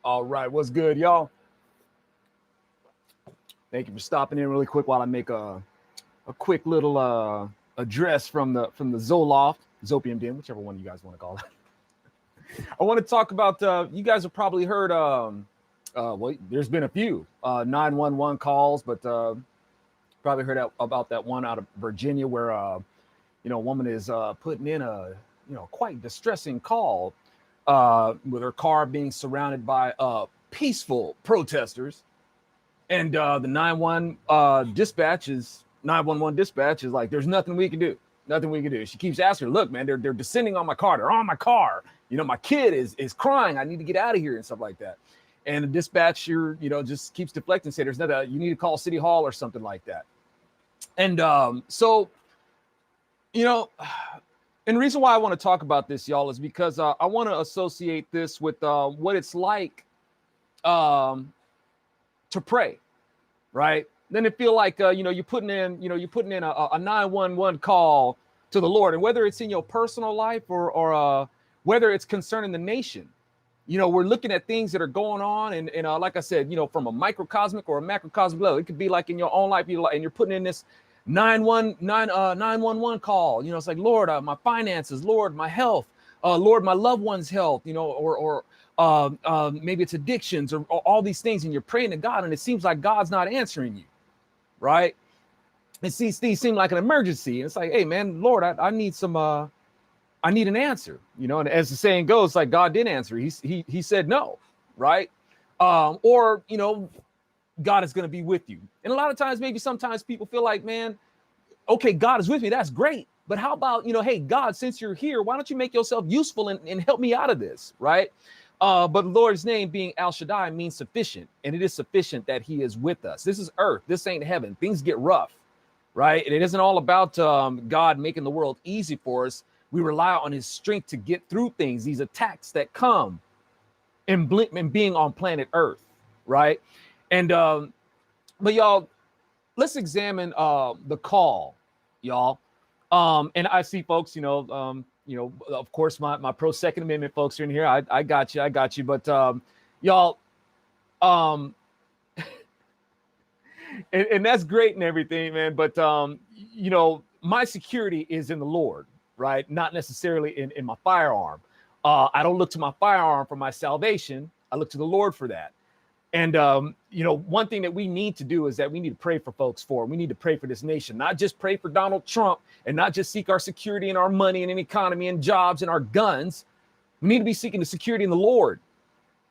All right, what's good, y'all? Thank you for stopping in really quick while I make a quick little address from the Zoloft, Zopium Den, whichever one you guys want to call it. I want to talk about you guys have probably heard well, there's been a few 911 calls, but probably heard about that one out of Virginia where a woman is putting in a quite distressing call with her car being surrounded by peaceful protesters. And the 911 dispatch is like, there's nothing we can do. Nothing we can do. She keeps asking her, look, man, they're descending on my car. They're on my car. My kid is crying. I need to get out of here and stuff like that. And the dispatcher, just keeps deflecting, say there's nothing, you need to call City Hall or something like that. And so, and the reason why I want to talk about this, y'all, is because I want to associate this with what it's like to pray, right? Then it feel like you're putting in a 911 call to the Lord, and whether it's in your personal life or whether it's concerning the nation, we're looking at things that are going on, and like I said, from a microcosmic or a macrocosmic level, it could be like in your own life, and you're putting in this 911 call. It's like, Lord, my finances, Lord, my health, Lord, my loved one's health, or maybe it's addictions or all these things, and you're praying to God, and it seems like God's not answering you, right? These seem like an emergency, and it's like, hey, man, Lord, I need some, I need an answer, and as the saying goes, like God did answer. He said no, right? Or God is going to be with you. And a lot of times, maybe sometimes people feel like, man, okay, God is with me. That's great. But how about, hey, God, since you're here, why don't you make yourself useful and help me out of this, right? But the Lord's name being El Shaddai means sufficient. And it is sufficient that he is with us. This is earth. This ain't heaven. Things get rough, right? And it isn't all about God making the world easy for us. We rely on his strength to get through things, these attacks that come and being on planet Earth, right? And but y'all, let's examine the call, y'all. And I see folks, of course, my pro Second Amendment folks are in here. I got you. But y'all, and that's great and everything, man. But my security is in the Lord, right? Not necessarily in my firearm. I don't look to my firearm for my salvation. I look to the Lord for that. And, one thing that we need to do is that we need to pray for folks we need to pray for this nation, not just pray for Donald Trump and not just seek our security and our money and an economy and jobs and our guns. We need to be seeking the security in the Lord.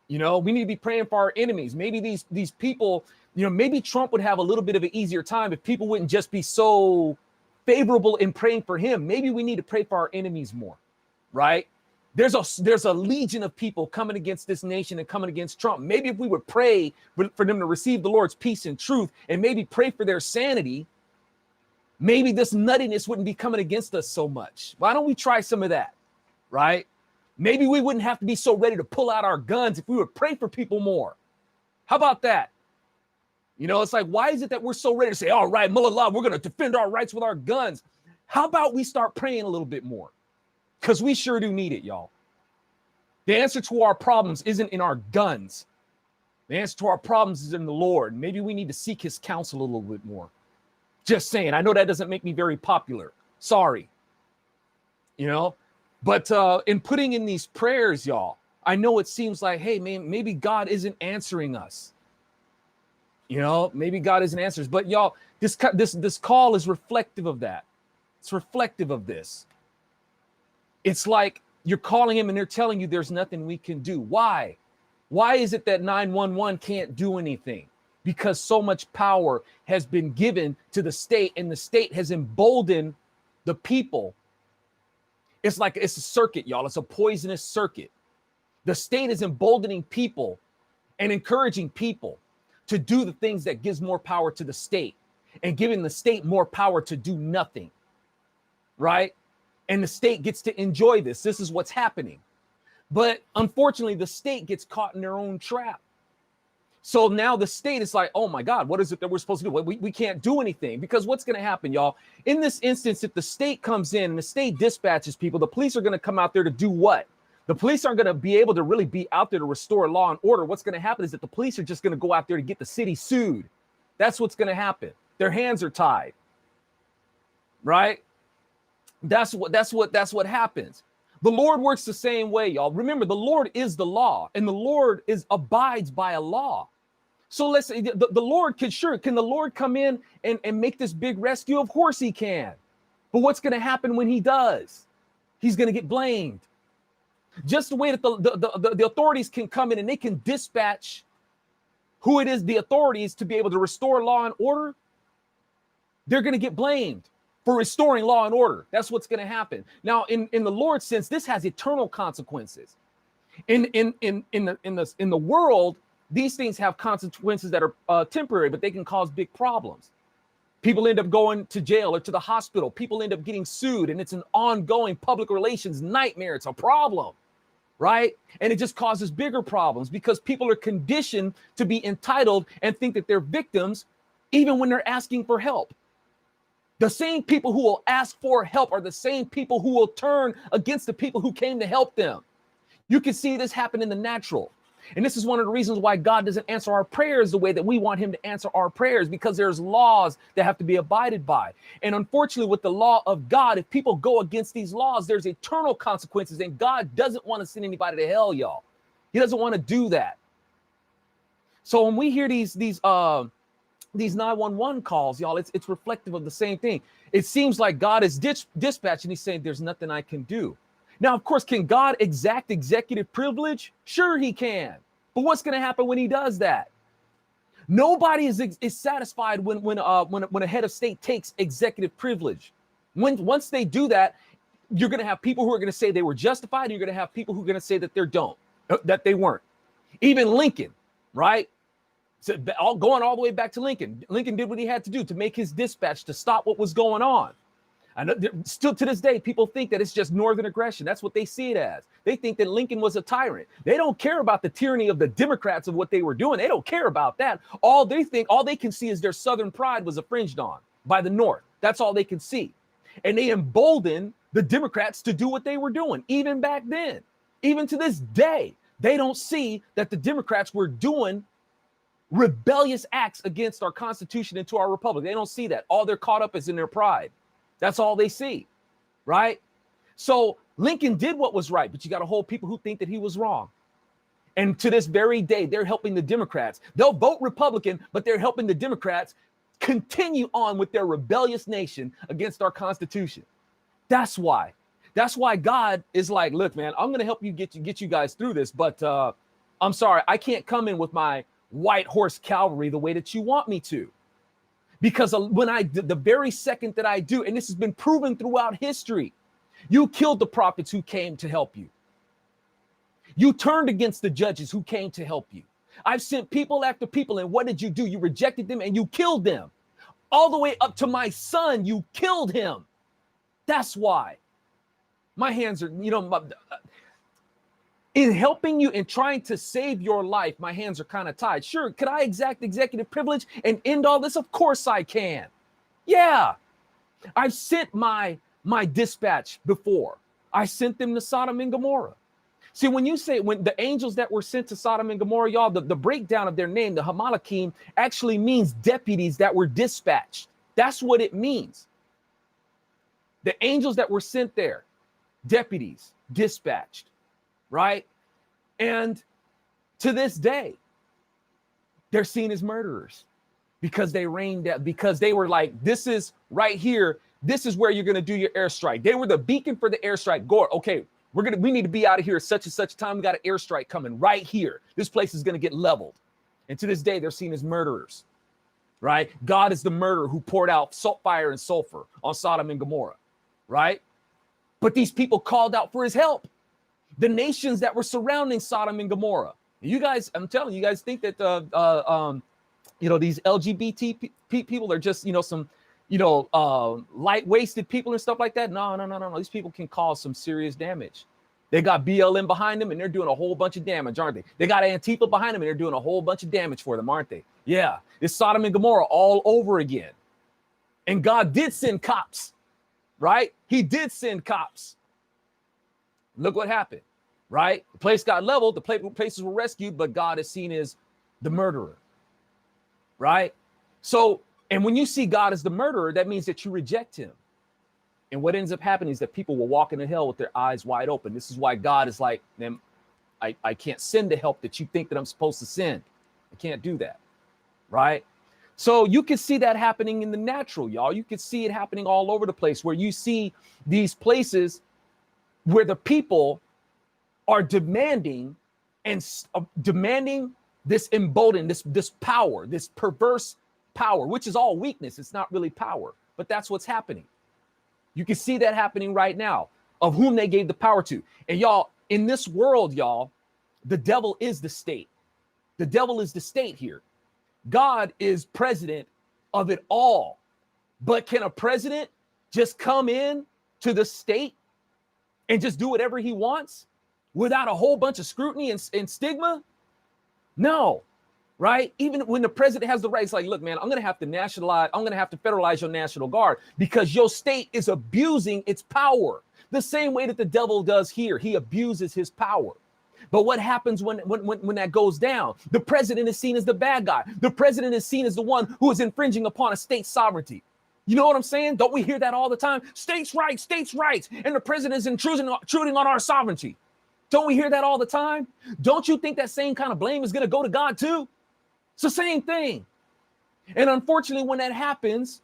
We need to be praying for our enemies. Maybe these people, maybe Trump would have a little bit of an easier time if people wouldn't just be so favorable in praying for him. Maybe we need to pray for our enemies more, right? There's a legion of people coming against this nation and coming against Trump. Maybe if we would pray for them to receive the Lord's peace and truth, and maybe pray for their sanity, maybe this nuttiness wouldn't be coming against us so much. Why don't we try some of that, right? Maybe we wouldn't have to be so ready to pull out our guns if we would pray for people more. How about that? It's like, why is it that we're so ready to say, all right, Mullah, we're going to defend our rights with our guns? How about we start praying a little bit more? Because we sure do need it, y'all. The answer to our problems isn't in our guns. The answer to our problems is in the Lord. Maybe we need to seek his counsel a little bit more. Just saying. I know that doesn't make me very popular. Sorry. But in putting in these prayers, y'all, I know it seems like, hey, man, maybe God isn't answering us. Maybe God isn't answering us. But y'all, this call is reflective of that. It's reflective of this. It's like you're calling him and they're telling you there's nothing we can do. Why? Why is it that 911 can't do anything? Because so much power has been given to the state, and the state has emboldened the people. It's like it's a circuit, y'all. It's a poisonous circuit. The state is emboldening people and encouraging people to do the things that gives more power to the state and giving the state more power to do nothing, right? And the state gets to enjoy this. This is what's happening. But unfortunately, the state gets caught in their own trap. So now the state is like, oh my God, what is it that we're supposed to do? We can't do anything, because what's going to happen, y'all? In this instance, if the state comes in and the state dispatches people, the police are going to come out there to do what? The police aren't going to be able to really be out there to restore law and order. What's going to happen is that the police are just going to go out there to get the city sued. That's what's going to happen. Their hands are tied, right? That's what happens. The Lord works the same way, y'all. Remember, the Lord is the law, and the Lord abides by a law. So let's say the Lord can the Lord come in and make this big rescue? Of course he can. But what's going to happen when he does? He's going to get blamed. Just the way that the authorities can come in and they can dispatch who it is, the authorities, to be able to restore law and order, they're going to get blamed for restoring law and order. That's what's going to happen. Now, in the Lord's sense, this has eternal consequences. In the world, these things have consequences that are temporary, but they can cause big problems. People end up going to jail or to the hospital. People end up getting sued, and it's an ongoing public relations nightmare. It's a problem, right? And it just causes bigger problems because people are conditioned to be entitled and think that they're victims even when they're asking for help. The same people who will ask for help are the same people who will turn against the people who came to help them. You can see this happen in the natural. And this is one of the reasons why God doesn't answer our prayers the way that we want him to answer our prayers, because there's laws that have to be abided by. And unfortunately, with the law of God, if people go against these laws, there's eternal consequences. And God doesn't want to send anybody to hell, y'all. He doesn't want to do that. So when we hear these 911 calls, y'all, it's reflective of the same thing. It seems like God is dispatching. He's saying there's nothing I can do. Now, of course, can God exact executive privilege? Sure, he can. But what's going to happen when he does that? Nobody is satisfied when a head of state takes executive privilege. Once they do that, you're going to have people who are going to say they were justified. And you're going to have people who are going to say that they weren't. Even Lincoln, right? So going all the way back to Lincoln. Lincoln did what he had to do to make his dispatch to stop what was going on. And still to this day, people think that it's just Northern aggression. That's what they see it as. They think that Lincoln was a tyrant. They don't care about the tyranny of the Democrats of what they were doing. They don't care about that. All they can see is their Southern pride was infringed on by the North. That's all they can see. And they embolden the Democrats to do what they were doing, even back then. Even to this day, they don't see that the Democrats were doing rebellious acts against our Constitution and to our Republic. They don't see that. All they're caught up is in their pride. That's all they see, right? So Lincoln did what was right, but you got to hold people who think that he was wrong. And to this very day, they're helping the Democrats. They'll vote Republican, but they're helping the Democrats continue on with their rebellious nation against our Constitution. That's why God is like, look, man, I'm going to help you get you guys through this, but I'm sorry, I can't come in with my white horse cavalry the way that you want me to. Because when the very second that I do, and this has been proven throughout history, you killed the prophets who came to help you. You turned against the judges who came to help you. I've sent people after people, and what did you do? You rejected them and you killed them. All the way up to my son, you killed him. That's why. My hands are, in helping you and trying to save your life, my hands are kind of tied. Sure, could I exact executive privilege and end all this? Of course I can. Yeah, I've sent my dispatch before. I sent them to Sodom and Gomorrah. See, when the angels that were sent to Sodom and Gomorrah, y'all, the breakdown of their name, the Hamalakim, actually means deputies that were dispatched. That's what it means. The angels that were sent there, deputies, dispatched. Right? And to this day, they're seen as murderers because they reigned out, because they were like, this is right here. This is where you're going to do your airstrike. They were the beacon for the airstrike. Gore, okay, we need to be out of here at such and such time. We got an airstrike coming right here. This place is going to get leveled. And to this day, they're seen as murderers, right? God is the murderer who poured out fire and sulfur on Sodom and Gomorrah, right? But these people called out for his help. The nations that were surrounding Sodom and Gomorrah. You guys, I'm telling you, you guys think that these LGBT people are just some light-waisted people and stuff like that. No. These people can cause some serious damage. They got BLM behind them and they're doing a whole bunch of damage, aren't they? They got Antifa behind them and they're doing a whole bunch of damage for them, aren't they? Yeah, it's Sodom and Gomorrah all over again. And God did send cops, right? He did send cops. Look what happened, right? The place got leveled, the places were rescued, but God is seen as the murderer, right? So, and when you see God as the murderer, that means that you reject him. And what ends up happening is that people will walk into hell with their eyes wide open. This is why God is like, man, I can't send the help that you think that I'm supposed to send. I can't do that, right? So you can see that happening in the natural, y'all. You can see it happening all over the place, where you see these places where the people are demanding demanding this emboldened, this power, this perverse power, which is all weakness. It's not really power, but that's what's happening. You can see that happening right now, of whom they gave the power to. And y'all, in this world, y'all, the devil is the state. The devil is the state here. God is president of it all. But can a president just come in to the state and just do whatever he wants without a whole bunch of scrutiny and stigma? No, right? Even when the president has the rights, like, look, man, I'm going to have to federalize your National Guard because your state is abusing its power. The same way that the devil does here. He abuses his power. But what happens when that goes down? The president is seen as the bad guy. The president is seen as the one who is infringing upon a state's sovereignty. You know what I'm saying? Don't we hear that all the time? States' rights, and the president is intruding on our sovereignty. Don't we hear that all the time? Don't you think that same kind of blame is going to go to God too? It's the same thing. And unfortunately, when that happens,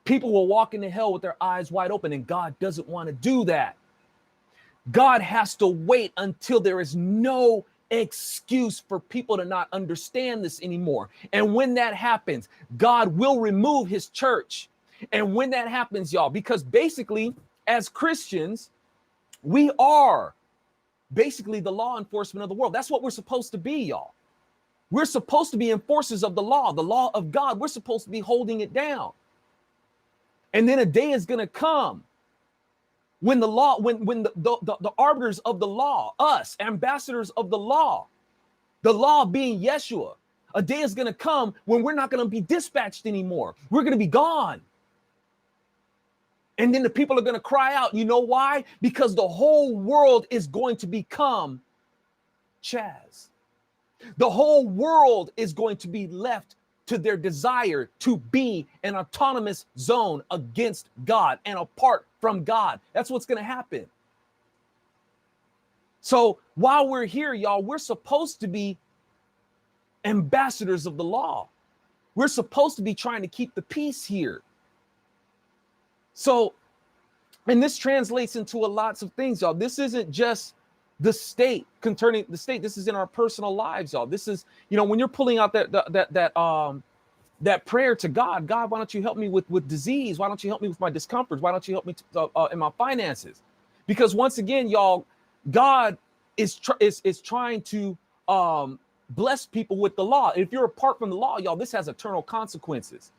people will walk into hell with their eyes wide open, and God doesn't want to do that. God has to wait until there is no excuse for people to not understand this anymore. And when that happens, God will remove his church. And when that happens, y'all, because basically, as Christians, we are basically the law enforcement of the world. That's what we're supposed to be, y'all. We're supposed to be enforcers of the law of God. We're supposed to be holding it down. And then a day is going to come when the law, when the arbiters of the law, us, ambassadors of the law being Yeshua, a day is going to come when we're not going to be dispatched anymore. We're going to be gone. And then the people are going to cry out. You know why? Because the whole world is going to become Chaz. The whole world is going to be left to their desire to be an autonomous zone against God and apart from God. That's what's going to happen. So while we're here, y'all, we're supposed to be ambassadors of the law. We're supposed to be trying to keep the peace here. So, and this translates into lots of things, y'all. This isn't just the state, concerning the state. This is in our personal lives, y'all. This is, you know, when you're pulling out that prayer to God, God, why don't you help me with disease? Why don't you help me with my discomforts? Why don't you help me in my finances? Because once again, y'all, God is trying to bless people with the law. If you're apart from the law, y'all, this has eternal consequences.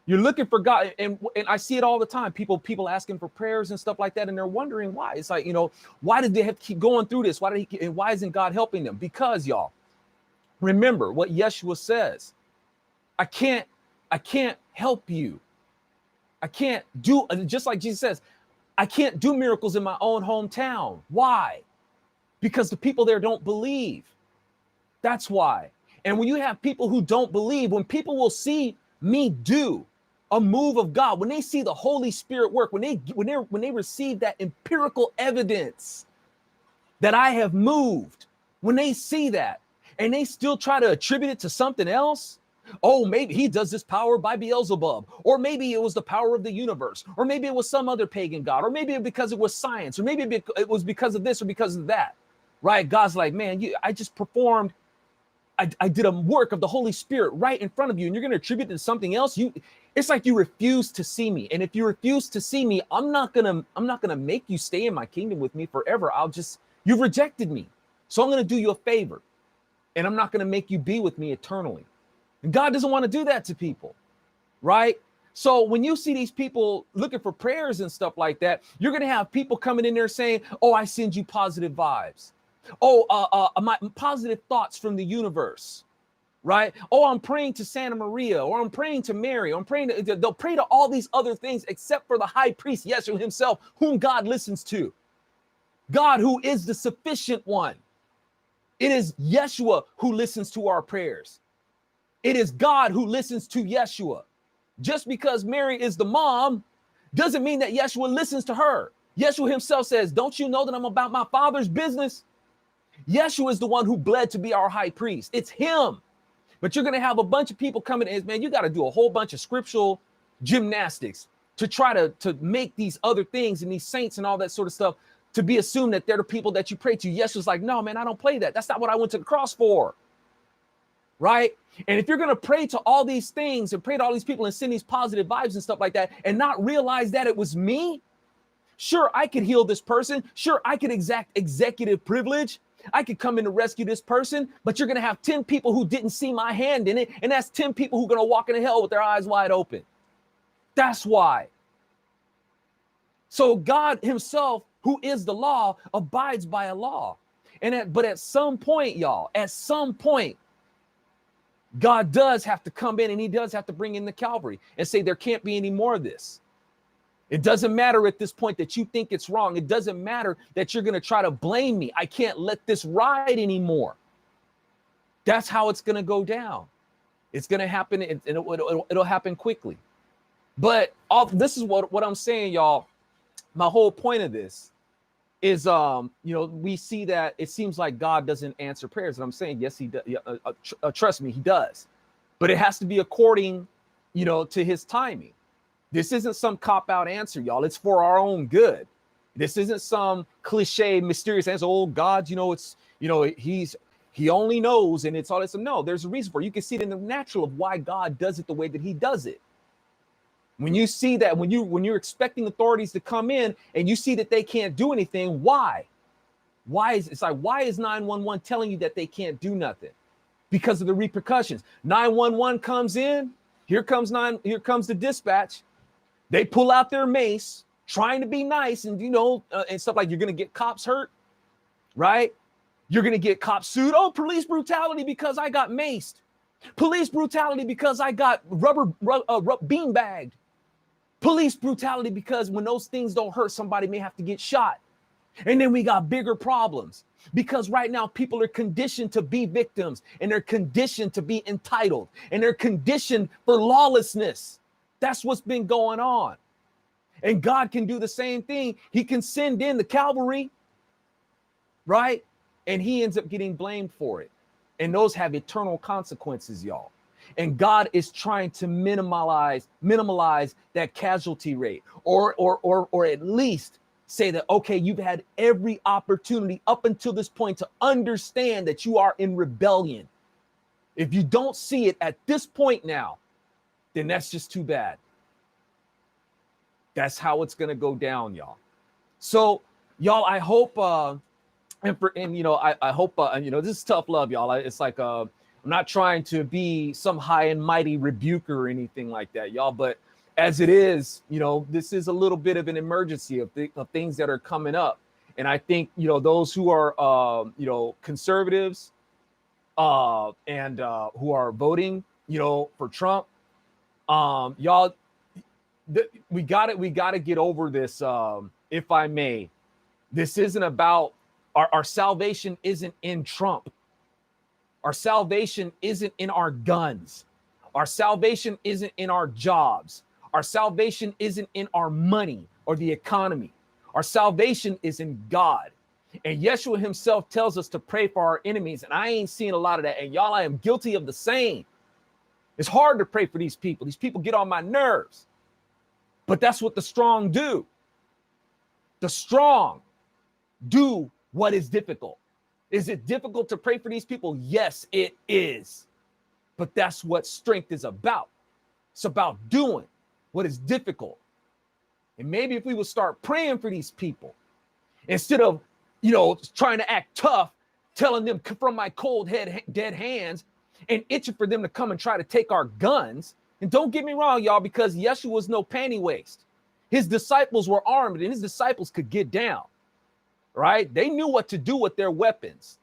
You're looking for God, and I see it all the time. People asking for prayers and stuff like that, and they're wondering why. It's like, you know, why did they have to keep going through this? Why isn't God helping them? Because, y'all, remember what Yeshua says. I can't help you. I can't do, just like Jesus says, I can't do miracles in my own hometown. Why? Because the people there don't believe. That's why. And when you have people who don't believe, when people will see me do a move of God, when they see the Holy Spirit work, when they receive that empirical evidence that I have moved, when they see that and they still try to attribute it to something else, oh, maybe he does this power by Beelzebub, or maybe it was the power of the universe, or maybe it was some other pagan god, or maybe because it was science, or maybe it was because of this or because of that, right? God's like, man, I just performed, I did a work of the Holy Spirit right in front of you, and you're going to attribute it to something else. It's like you refuse to see me. And if you refuse to see me, I'm not going to make you stay in my kingdom with me forever. You've rejected me. So I'm going to do you a favor, and I'm not going to make you be with me eternally. And God doesn't want to do that to people, right? So when you see these people looking for prayers and stuff like that, you're going to have people coming in there saying, oh, I send you positive vibes. Oh, my positive thoughts from the universe, right? Oh, I'm praying to Santa Maria, or I'm praying to Mary, or they'll pray to all these other things except for the high priest, Yeshua himself, whom God listens to. God who is the sufficient one. It is Yeshua who listens to our prayers. It is God who listens to Yeshua. Just because Mary is the mom doesn't mean that Yeshua listens to her. Yeshua himself says, don't you know that I'm about my Father's business? Yeshua is the one who bled to be our high priest. It's him. But you're going to have a bunch of people coming in, man, you got to do a whole bunch of scriptural gymnastics to try to make these other things and these saints and all that sort of stuff to be assumed that they're the people that you pray to. Yeshua's like, no, man, I don't play that. That's not what I went to the cross for. Right? And if you're going to pray to all these things and pray to all these people and send these positive vibes and stuff like that and not realize that it was me, sure, I could heal this person. Sure, I could exact executive privilege. I could come in to rescue this person, but you're going to have 10 people who didn't see my hand in it. And that's 10 people who are going to walk into hell with their eyes wide open. That's why. So God himself, who is the law, abides by a law. But at some point, y'all, at some point, God does have to come in and he does have to bring in the Calvary and say there can't be any more of this. It doesn't matter at this point that you think it's wrong. It doesn't matter that you're going to try to blame me. I can't let this ride anymore. That's how it's going to go down. It's going to happen and it'll happen quickly. But this is what I'm saying, y'all. My whole point of this is, we see that it seems like God doesn't answer prayers. And I'm saying, yes, he does. Trust me, he does. But it has to be according, to his timing. This isn't some cop-out answer, y'all. It's for our own good. This isn't some cliche, mysterious answer. Oh, God, he only knows and it's all this. No, there's a reason for it. You can see it in the natural of why God does it the way that he does it. When you see that, when you're expecting authorities to come in and you see that they can't do anything, why? Why is 911 telling you that they can't do nothing? Because of the repercussions. 911 comes in, here comes the dispatch. They pull out their mace, trying to be nice and and stuff like you're going to get cops hurt, right? You're going to get cops sued. Oh, police brutality because I got maced. Police brutality because I got rubber beanbagged. Police brutality because when those things don't hurt, somebody may have to get shot. And then we got bigger problems because right now people are conditioned to be victims and they're conditioned to be entitled and they're conditioned for lawlessness. That's what's been going on. And God can do the same thing. He can send in the cavalry, right? And he ends up getting blamed for it. And those have eternal consequences, y'all. And God is trying to minimize that casualty rate or at least say that, okay, you've had every opportunity up until this point to understand that you are in rebellion. If you don't see it at this point now, then that's just too bad. That's how it's going to go down, y'all. So, y'all, I hope, I hope, this is tough love, y'all. It's like, I'm not trying to be some high and mighty rebuker or anything like that, y'all. But as it is, this is a little bit of an emergency of things that are coming up. And I think, those who are, conservatives and who are voting, for Trump, y'all, we got to get over this. If I may, this isn't about our salvation isn't in Trump. Our salvation isn't in our guns. Our salvation isn't in our jobs. Our salvation isn't in our money or the economy. Our salvation is in God. And Yeshua himself tells us to pray for our enemies. And I ain't seen a lot of that. And y'all, I am guilty of the same. It's hard to pray for these people. These people get on my nerves. But that's what the strong do. The strong do what is difficult. Is it difficult to pray for these people? Yes, it is. But that's what strength is about. It's about doing what is difficult. And maybe if we would start praying for these people, instead of, trying to act tough, telling them from my cold dead hands and itching for them to come and try to take our guns. And don't get me wrong, y'all, because Yeshua was no panty waist. His disciples were armed and his disciples could get down, right? They knew what to do with their weapons.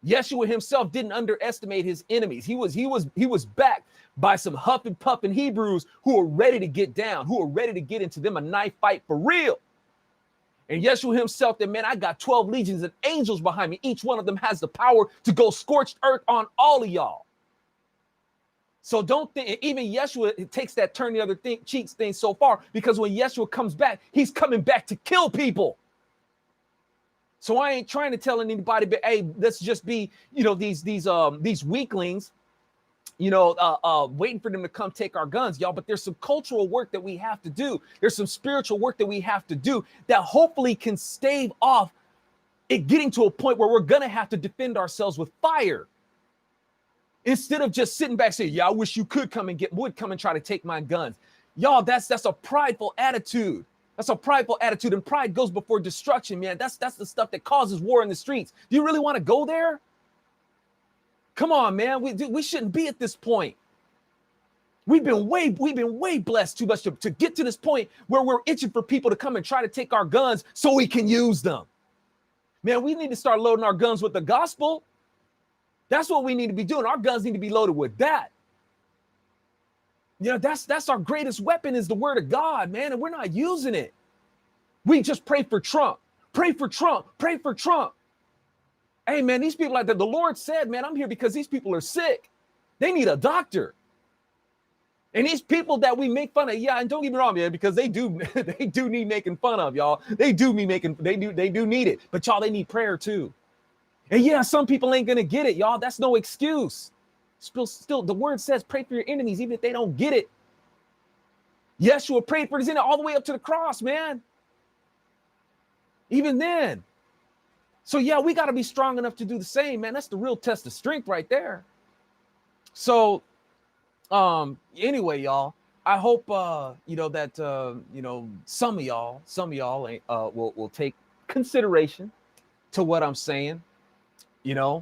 Yeshua himself didn't underestimate his enemies. He was backed by some huff and puffing Hebrews who were ready to get down, who were ready to get into them a knife fight for real. And Yeshua himself said, man, I got 12 legions of angels behind me. Each one of them has the power to go scorched earth on all of y'all. So don't think, even Yeshua takes that turn the other cheeks thing so far, because when Yeshua comes back, he's coming back to kill people. So I ain't trying to tell anybody, but hey, let's just be, these weaklings, waiting for them to come take our guns, y'all. But there's some cultural work that we have to do. There's some spiritual work that we have to do that hopefully can stave off it getting to a point where we're going to have to defend ourselves with fire. Instead of just sitting back saying, yeah, I wish you could come and try to take my guns. Y'all, that's a prideful attitude. That's a prideful attitude, and pride goes before destruction, man. That's the stuff that causes war in the streets. Do you really want to go there? Come on, man. We shouldn't be at this point. We've been way blessed too much to get to this point where we're itching for people to come and try to take our guns so we can use them. Man, we need to start loading our guns with the gospel. That's what we need to be doing. Our guns need to be loaded with that. That's our greatest weapon, is the word of God, man. And we're not using it. We just pray for Trump. Pray for Trump. Pray for Trump. Hey, man, these people, like that, the Lord said, man, I'm here because these people are sick. They need a doctor. And these people that we make fun of, yeah, and don't get me wrong, man, because they do need making fun of, y'all. They do need it. But y'all, they need prayer too. And yeah, some people ain't gonna get it, y'all. That's no excuse. Still, the word says, pray for your enemies, even if they don't get it. Yeshua prayed for his enemy all the way up to the cross, man. Even then. So yeah, we got to be strong enough to do the same, man. That's the real test of strength right there. So, anyway, y'all, I hope, that, some of y'all will take consideration to what I'm saying, Yeah,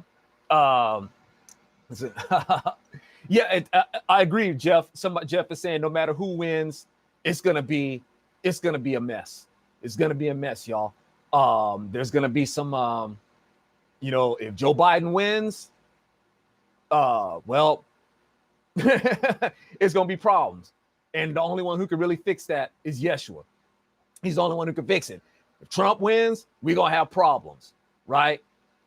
I agree, Jeff. Jeff is saying no matter who wins, it's gonna be a mess. It's gonna be a mess, y'all. There's gonna be some, if Joe Biden wins, it's gonna be problems, and the only one who can really fix that is Yeshua. He's the only one who can fix it. If Trump wins, we're gonna have problems, right?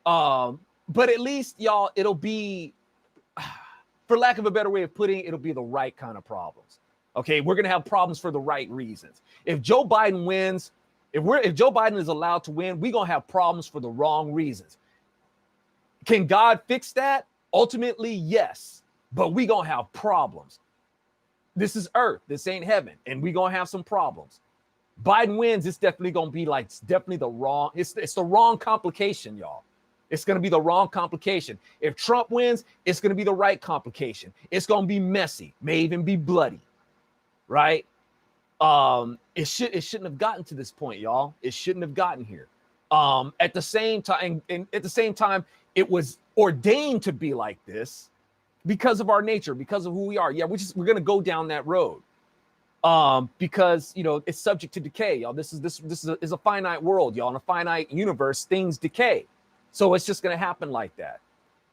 But at least, y'all, it'll be, for lack of a better way of putting it, it'll be the right kind of problems. Okay, we're gonna have problems for the right reasons. If Joe Biden wins, if Joe Biden is allowed to win, we're gonna have problems for the wrong reasons. Can God fix that? Ultimately, yes, but we're gonna have problems. This is earth, this ain't heaven, and we're gonna have some problems. Biden wins, it's definitely gonna be like, it's the wrong complication, y'all. It's going to be the wrong complication. If Trump wins, it's going to be the right complication. It's going to be messy, may even be bloody, right? It shouldn't have gotten to this point, y'all. It shouldn't have gotten here. At the same time, it was ordained to be like this because of our nature, because of who we are. Yeah, we're going to go down that road. Because it's subject to decay, y'all. This is a finite world, y'all. In a finite universe, things decay. So it's just gonna happen like that.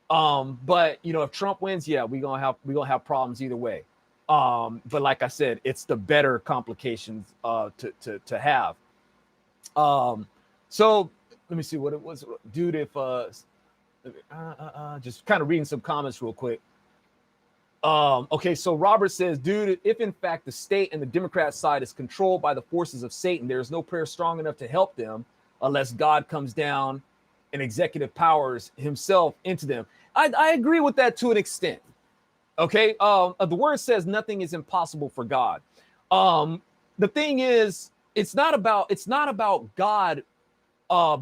But if Trump wins, yeah, we're gonna have problems either way. But like I said, it's the better complications to have. So let me see what it was, dude. If just kind of reading some comments real quick. Okay, so Robert says, dude, if in fact the state and the Democrat side is controlled by the forces of Satan, there is no prayer strong enough to help them unless God comes down and executive powers himself into them. I agree with that to an extent. Okay. The word says nothing is impossible for God. The thing is, it's not about God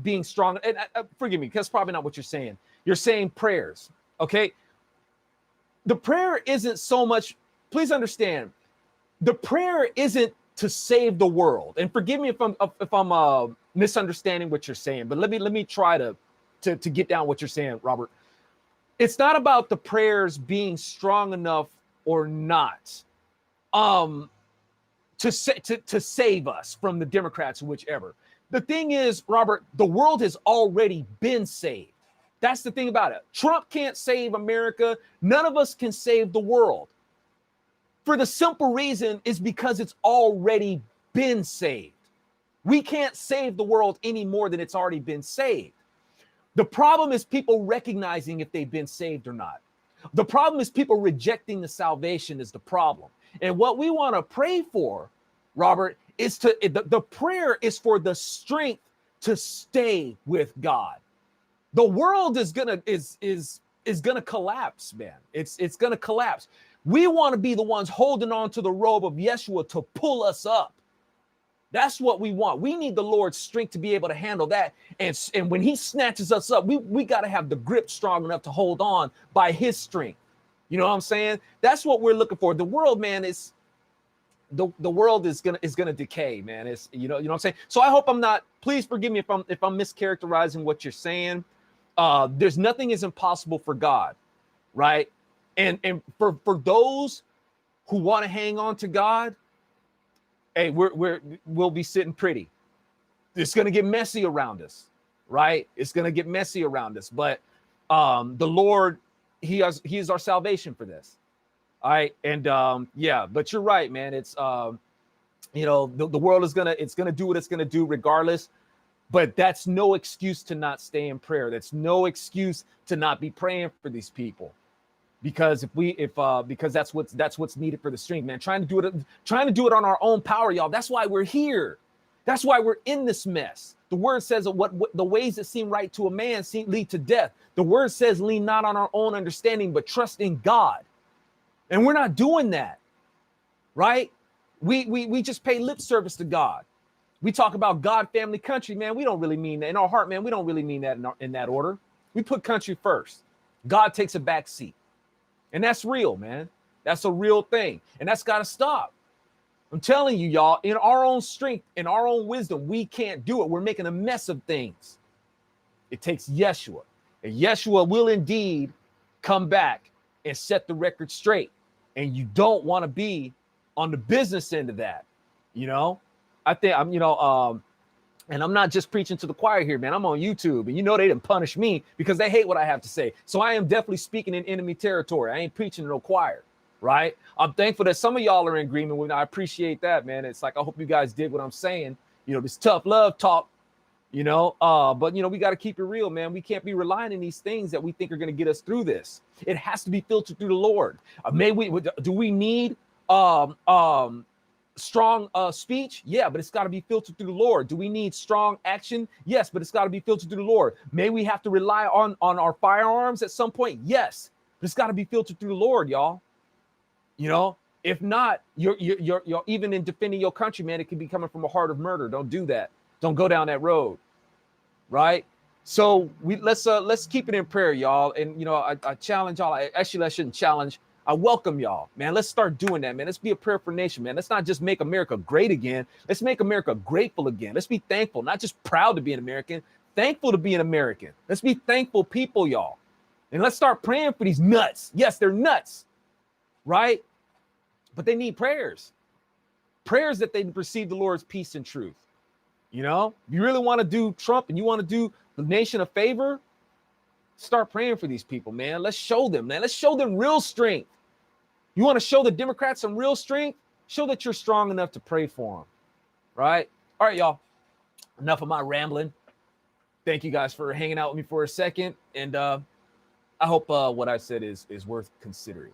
being strong. And forgive me, because that's probably not what you're saying. You're saying prayers. Okay. The prayer isn't so much, please understand, the prayer isn't to save the world. And forgive me if I'm misunderstanding what you're saying, but let me try to get down what you're saying, Robert. It's not about the prayers being strong enough or not to save us from the Democrats or whichever. The thing is, Robert, the world has already been saved. That's the thing about it. Trump can't save America. None of us can save the world. For the simple reason is because it's already been saved. We can't save the world any more than it's already been saved. The problem is people recognizing if they've been saved or not. The problem is people rejecting the salvation is the problem. And what we want to pray for, Robert, is the prayer is for the strength to stay with God. The world is gonna collapse, man. It's gonna collapse. We want to be the ones holding on to the robe of Yeshua to pull us up. That's what we want. We need the Lord's strength to be able to handle that. And when he snatches us up, we got to have the grip strong enough to hold on by his strength. You know what I'm saying? That's what we're looking for. The world, man, is the world is gonna decay, man. It's you know what I'm saying? So I hope I'm not, please forgive me if I'm mischaracterizing what you're saying. There's nothing is impossible for God, right? And for those who want to hang on to God, hey, we'll be sitting pretty. It's gonna get messy around us, right? It's gonna get messy around us, but the Lord, He is our salvation for this. All right, and yeah, but you're right, man. It's you know, the world is gonna do what it's gonna do regardless. But that's no excuse to not stay in prayer. That's no excuse to not be praying for these people. Because because that's what's needed for the strength, man. Trying to do it on our own power, y'all. That's why we're here. That's why we're in this mess. The word says that what the ways that seem right to a man lead to death. The word says lean not on our own understanding, but trust in God. And we're not doing that, right? We just pay lip service to God. We talk about God, family, country, man. We don't really mean that in our heart, man. We don't really mean that in that order. We put country first. God takes a back seat. And that's real, man. That's a real thing. And that's got to stop. I'm telling you, y'all, in our own strength, in our own wisdom, we can't do it. We're making a mess of things. It takes Yeshua. And Yeshua will indeed come back and set the record straight. And you don't want to be on the business end of that. You know, I think I'm, and I'm not just preaching to the choir here, man. I'm on YouTube, and they didn't punish me because they hate what I have to say. So I am definitely speaking in enemy territory. I ain't preaching to no choir, right? I'm thankful that some of y'all are in agreement with me. I appreciate that, man. It's like, I hope you guys did what I'm saying. This tough love talk, but we got to keep it real, man. We can't be relying on these things that we think are going to get us through this. It has to be filtered through the Lord. Do we need strong speech? Yeah, but it's got to be filtered through the Lord. Do we need strong action? Yes, but it's got to be filtered through the Lord. May we have to rely on our firearms at some point? Yes, but it's got to be filtered through the Lord, y'all. If not, you're even in defending your country, man, it could be coming from a heart of murder. Don't do that. Don't go down that road, right? So let's keep it in prayer, y'all. And I challenge y'all. I shouldn't challenge. I welcome y'all, man. Let's start doing that, man. Let's be a prayerful nation, man. Let's not just make America great again. Let's make America grateful again. Let's be thankful, not just proud to be an American, thankful to be an American. Let's be thankful people, y'all. And let's start praying for these nuts. Yes, they're nuts, right? But they need prayers. Prayers that they receive the Lord's peace and truth. If you really want to do Trump and you want to do the nation a favor, start praying for these people, man. Let's show them, man. Let's show them real strength. You want to show the Democrats some real strength? Show that you're strong enough to pray for them, right? All right, y'all. Enough of my rambling. Thank you guys for hanging out with me for a second. And I hope what I said is worth considering.